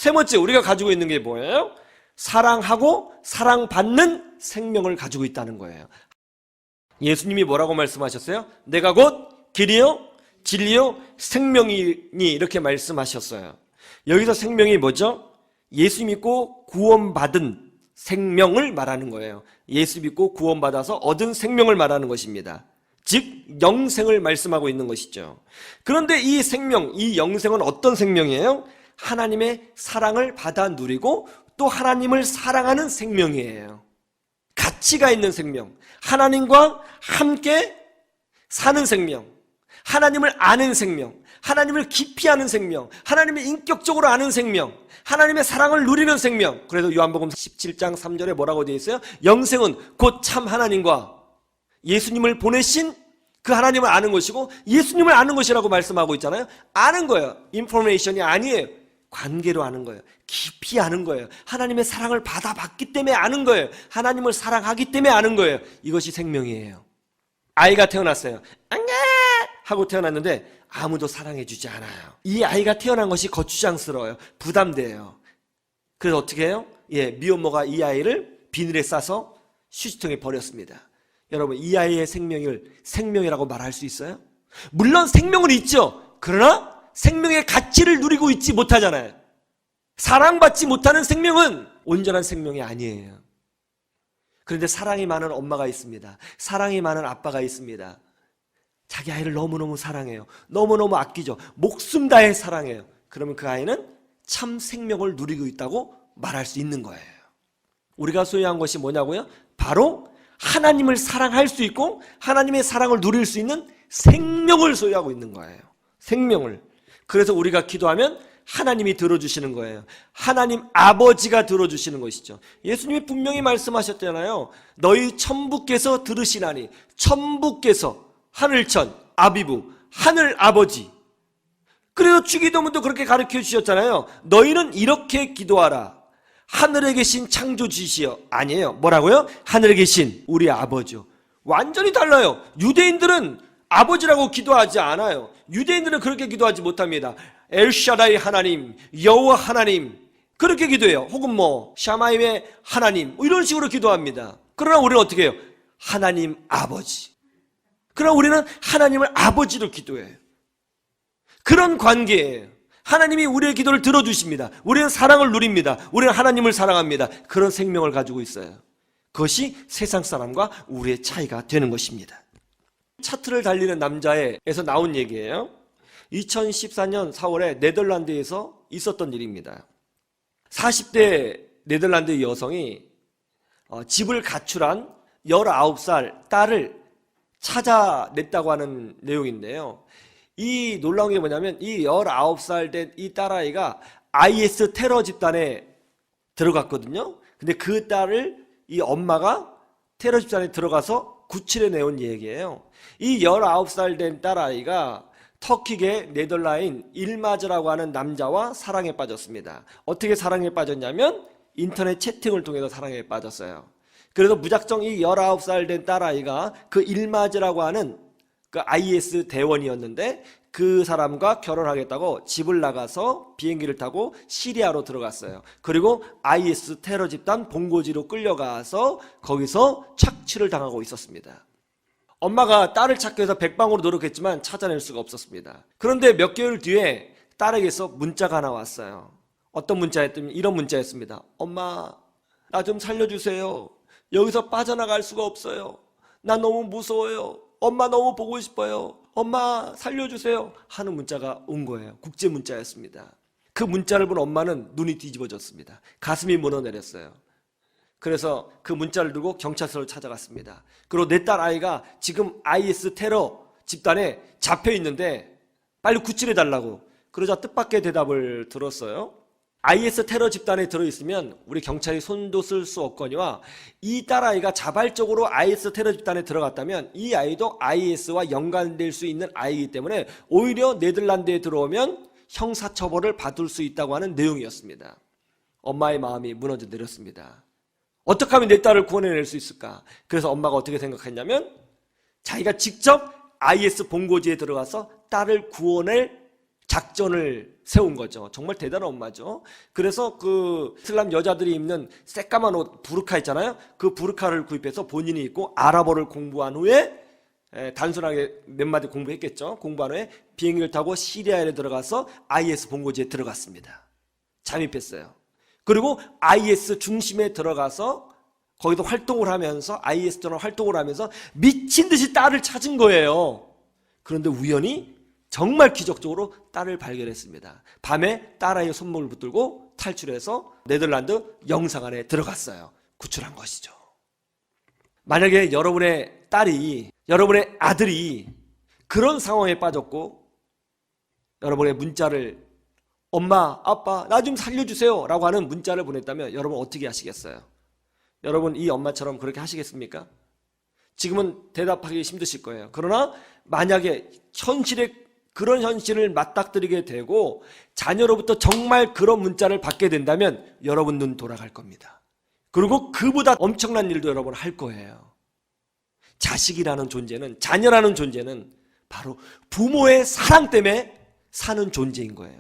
세 번째, 우리가 가지고 있는 게 뭐예요? 사랑하고 사랑받는 생명을 가지고 있다는 거예요. 예수님이 뭐라고 말씀하셨어요? 내가 곧 길이요 진리요 생명이니 이렇게 말씀하셨어요. 여기서 생명이 뭐죠? 예수 믿고 구원받은 생명을 말하는 거예요. 예수 믿고 구원받아서 얻은 생명을 말하는 것입니다. 즉 영생을 말씀하고 있는 것이죠. 그런데 이 생명, 이 영생은 어떤 생명이에요? 하나님의 사랑을 받아 누리고 또 하나님을 사랑하는 생명이에요. 가치가 있는 생명, 하나님과 함께 사는 생명, 하나님을 아는 생명, 하나님을 깊이 아는 생명, 하나님을 인격적으로 아는 생명, 하나님의 사랑을 누리는 생명. 그래서 요한복음 17장 3절에 뭐라고 되어 있어요? 영생은 곧 참 하나님과 예수님을 보내신 그 하나님을 아는 것이고 예수님을 아는 것이라고 말씀하고 있잖아요. 아는 거예요. 인포메이션이 아니에요. 관계로 아는 거예요. 깊이 아는 거예요. 하나님의 사랑을 받아봤기 때문에 아는 거예요. 하나님을 사랑하기 때문에 아는 거예요. 이것이 생명이에요. 아이가 태어났어요. 안녕 하고 태어났는데 아무도 사랑해주지 않아요. 이 아이가 태어난 것이 거추장스러워요. 부담돼요. 그래서 어떻게 해요? 미혼모가 이 아이를 비늘에 싸서 휴지통에 버렸습니다. 여러분, 이 아이의 생명을 생명이라고 말할 수 있어요? 물론 생명은 있죠. 그러나 생명의 가치를 누리고 있지 못하잖아요. 사랑받지 못하는 생명은 온전한 생명이 아니에요. 그런데 사랑이 많은 엄마가 있습니다. 사랑이 많은 아빠가 있습니다. 자기 아이를 너무너무 사랑해요. 너무너무 아끼죠. 목숨 다해 사랑해요. 그러면 그 아이는 참 생명을 누리고 있다고 말할 수 있는 거예요. 우리가 소유한 것이 뭐냐고요? 바로 하나님을 사랑할 수 있고 하나님의 사랑을 누릴 수 있는 생명을 소유하고 있는 거예요. 생명을. 그래서 우리가 기도하면 하나님이 들어주시는 거예요. 하나님 아버지가 들어주시는 것이죠. 예수님이 분명히 말씀하셨잖아요. 너희 천부께서 들으시나니. 천부께서, 하늘천, 아비부, 하늘 아버지. 그래서 주기도문도 그렇게 가르쳐 주셨잖아요. 너희는 이렇게 기도하라. 하늘에 계신 창조주시여. 아니에요. 뭐라고요? 하늘에 계신 우리 아버지요. 완전히 달라요. 유대인들은 아버지라고 기도하지 않아요. 유대인들은 그렇게 기도하지 못합니다. 엘샤다이 하나님, 여호와 하나님 그렇게 기도해요. 혹은 샤마임의 하나님 이런 식으로 기도합니다. 그러나 우리는 어떻게 해요? 하나님 아버지. 그러나 우리는 하나님을 아버지로 기도해요. 그런 관계예요. 하나님이 우리의 기도를 들어주십니다. 우리는 사랑을 누립니다. 우리는 하나님을 사랑합니다. 그런 생명을 가지고 있어요. 그것이 세상 사람과 우리의 차이가 되는 것입니다. 차트를 달리는 남자에서 나온 얘기예요. 2014년 4월에 네덜란드에서 있었던 일입니다. 40대 네덜란드 여성이 집을 가출한 19살 딸을 찾아냈다고 하는 내용인데요. 이 놀라운 게 뭐냐면 이 19살 된 이 딸아이가 IS 테러 집단에 들어갔거든요. 근데 그 딸을 이 엄마가 테러 집단에 들어가서 구출해내온 얘기예요. 이 19살 된 딸아이가 터키계 네덜라인 일마즈라고 하는 남자와 사랑에 빠졌습니다. 어떻게 사랑에 빠졌냐면 인터넷 채팅을 통해서 사랑에 빠졌어요. 그래서 무작정 이 19살 된 딸아이가 그 일마즈라고 하는 그 IS 대원이었는데 그 사람과 결혼하겠다고 집을 나가서 비행기를 타고 시리아로 들어갔어요. 그리고 IS 테러 집단 본고지로 끌려가서 거기서 착취를 당하고 있었습니다. 엄마가 딸을 찾기 위해서 백방으로 노력했지만 찾아낼 수가 없었습니다. 그런데 몇 개월 뒤에 딸에게서 문자가 하나 왔어요. 어떤 문자였더니 이런 문자였습니다. 엄마, 나 좀 살려주세요. 여기서 빠져나갈 수가 없어요. 나 너무 무서워요. 엄마 너무 보고 싶어요. 엄마 살려주세요 하는 문자가 온 거예요. 국제 문자였습니다. 그 문자를 본 엄마는 눈이 뒤집어졌습니다. 가슴이 무너내렸어요. 그래서 그 문자를 두고 경찰서를 찾아갔습니다. 그리고 내 딸 아이가 지금 IS 테러 집단에 잡혀 있는데 빨리 구출해달라고. 그러자 뜻밖의 대답을 들었어요. IS 테러 집단에 들어있으면 우리 경찰이 손도 쓸 수 없거니와 이 딸아이가 자발적으로 IS 테러 집단에 들어갔다면 이 아이도 IS와 연관될 수 있는 아이이기 때문에 오히려 네덜란드에 들어오면 형사처벌을 받을 수 있다고 하는 내용이었습니다. 엄마의 마음이 무너져 내렸습니다. 어떻게 하면 내 딸을 구원해낼 수 있을까? 그래서 엄마가 어떻게 생각했냐면 자기가 직접 IS 본고지에 들어가서 딸을 구원할 작전을 세운 거죠. 정말 대단한 엄마죠. 그래서 그 이슬람 여자들이 입는 새까만 옷 부르카 있잖아요. 그 부르카를 구입해서 본인이 입고 아랍어를 공부한 후에 단순하게 몇 마디 공부했겠죠. 공부한 후에 비행기를 타고 시리아에 들어가서 IS 본고지에 들어갔습니다. 잠입했어요. 그리고 IS 중심에 들어가서 거기도 활동을 하면서 IS처럼 활동을 하면서 미친 듯이 딸을 찾은 거예요. 그런데 우연히 정말 기적적으로 딸을 발견했습니다. 밤에 딸아이의 손목을 붙들고 탈출해서 네덜란드 영상 안에 들어갔어요. 구출한 것이죠. 만약에 여러분의 딸이, 여러분의 아들이 그런 상황에 빠졌고 여러분의 문자를 엄마, 아빠, 나 좀 살려주세요 라고 하는 문자를 보냈다면 여러분 어떻게 하시겠어요? 여러분 이 엄마처럼 그렇게 하시겠습니까? 지금은 대답하기 힘드실 거예요. 그러나 만약에 그런 현실을 맞닥뜨리게 되고 자녀로부터 정말 그런 문자를 받게 된다면 여러분 눈 돌아갈 겁니다. 그리고 그보다 엄청난 일도 여러분 할 거예요. 자식이라는 존재는, 자녀라는 존재는 바로 부모의 사랑 때문에 사는 존재인 거예요.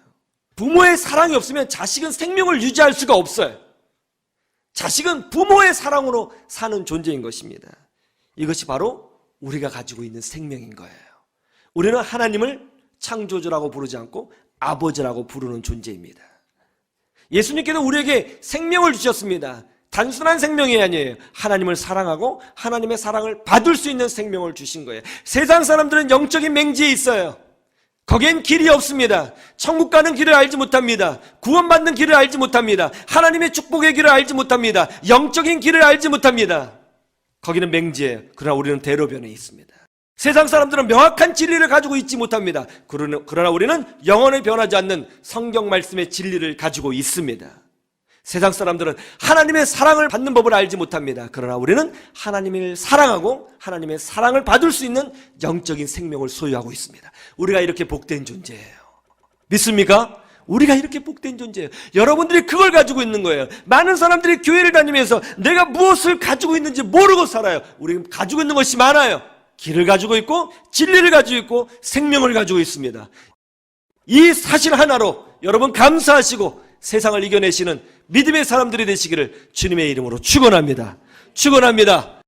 부모의 사랑이 없으면 자식은 생명을 유지할 수가 없어요. 자식은 부모의 사랑으로 사는 존재인 것입니다. 이것이 바로 우리가 가지고 있는 생명인 거예요. 우리는 하나님을 창조주라고 부르지 않고 아버지라고 부르는 존재입니다. 예수님께서 우리에게 생명을 주셨습니다. 단순한 생명이 아니에요. 하나님을 사랑하고 하나님의 사랑을 받을 수 있는 생명을 주신 거예요. 세상 사람들은 영적인 맹지에 있어요. 거기엔 길이 없습니다. 천국 가는 길을 알지 못합니다. 구원받는 길을 알지 못합니다. 하나님의 축복의 길을 알지 못합니다. 영적인 길을 알지 못합니다. 거기는 맹지예요. 그러나 우리는 대로변에 있습니다. 세상 사람들은 명확한 진리를 가지고 있지 못합니다. 그러나 우리는 영원히 변하지 않는 성경 말씀의 진리를 가지고 있습니다. 세상 사람들은 하나님의 사랑을 받는 법을 알지 못합니다. 그러나 우리는 하나님을 사랑하고 하나님의 사랑을 받을 수 있는 영적인 생명을 소유하고 있습니다. 우리가 이렇게 복된 존재예요. 믿습니까? 우리가 이렇게 복된 존재예요. 여러분들이 그걸 가지고 있는 거예요. 많은 사람들이 교회를 다니면서 내가 무엇을 가지고 있는지 모르고 살아요. 우리는 가지고 있는 것이 많아요. 길을 가지고 있고 진리를 가지고 있고 생명을 가지고 있습니다. 이 사실 하나로 여러분 감사하시고 세상을 이겨내시는 믿음의 사람들이 되시기를 주님의 이름으로 축원합니다. 축원합니다.